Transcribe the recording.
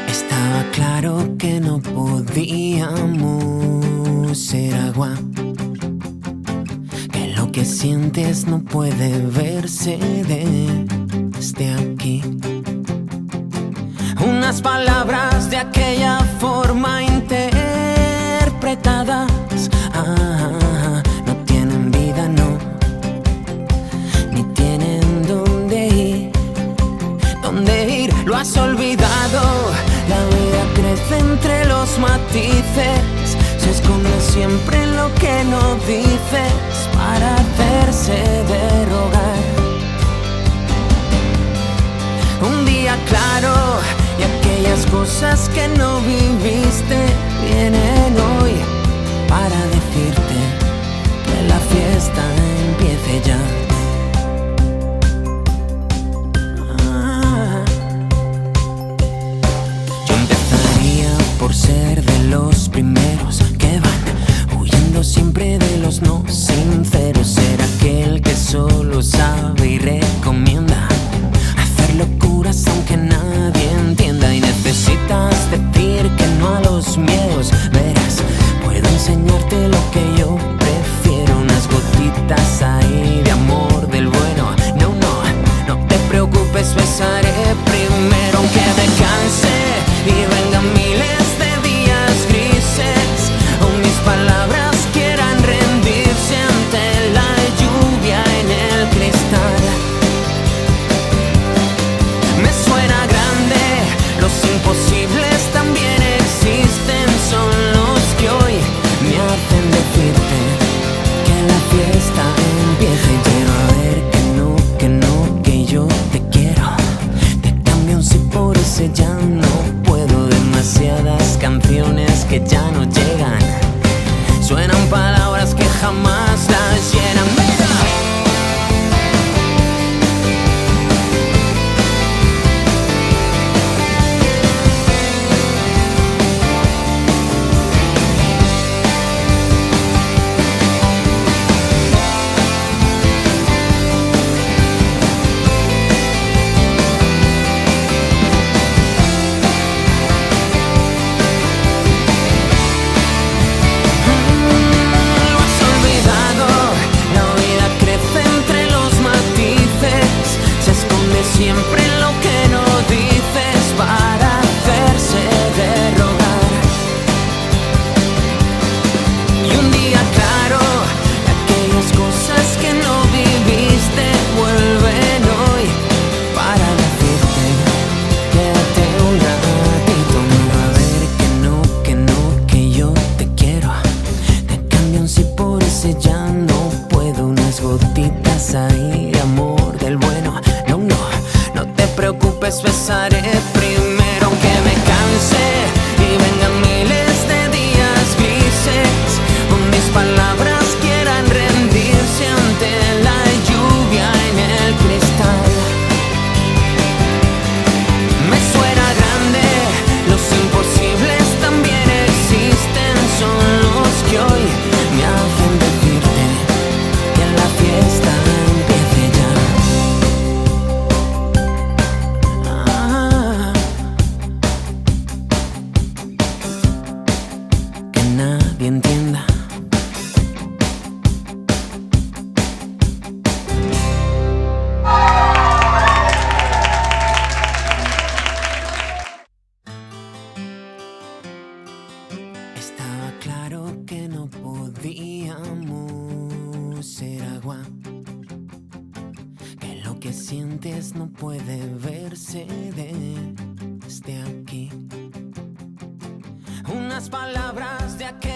Estaba claro que no podíamos ser agua, que lo que sientes no puede verse desde aquí. Unas palabras de aquella forma interpretadas no tienen vida, no, ni tienen dónde ir, lo has olvidado. La vida crece entre los matices, se esconde siempre en lo que no dices para hacerse de rogar. Un día claro y aquellas cosas que no viviste vienen hoy para decirte que la fiesta empiece ya. Yo empezaría por ser de los primeros que van huyendo siempre de los no sinceros. Ser aquel que solo sabe y recomienda hacer locuras aunque nadie entienda. Y necesitas decir que no a los miedos. Verás, puedo enseñarte lo que yo prefiero. Unas gotitas ahí de amor del bueno. No te preocupes, besaré primero. Aunque me canse y vengan miles de días grises, o mis palabras quieran rendirse ante la lluvia en el cristal. Me suena grande, los imposibles también existen. Son los que hoy me hacen decirte que la fiesta empiece. Quiero a ver que yo te quiero. Te cambio un sí por ese ya no puedo. Demasiadas canciones que ya no llegan, suenan palabras que jamás las llenan. ¡Venga! Siempre lo que no dices para hacerse de rogar. Y un día claro, aquellas cosas que no viviste vuelven hoy para decirte quédate un ratito. Mira a ver que yo te quiero. Te cambio un sí por ese ya no puedo. Unas gotitas ahí de amor del bueno. No te preocupes, besaré primero. Aunque me canse y vengan miles de días grises, o mis palabras quieran rendirse ante la lluvia en el cristal. Me suena grande, los imposibles también existen. Son los que hoy me hacen decirte que la fiesta empiece ya. Nadie entienda. Estaba claro que no podíamos ser agua, que lo que sientes no puede verse desde aquí. Unas palabras de aquel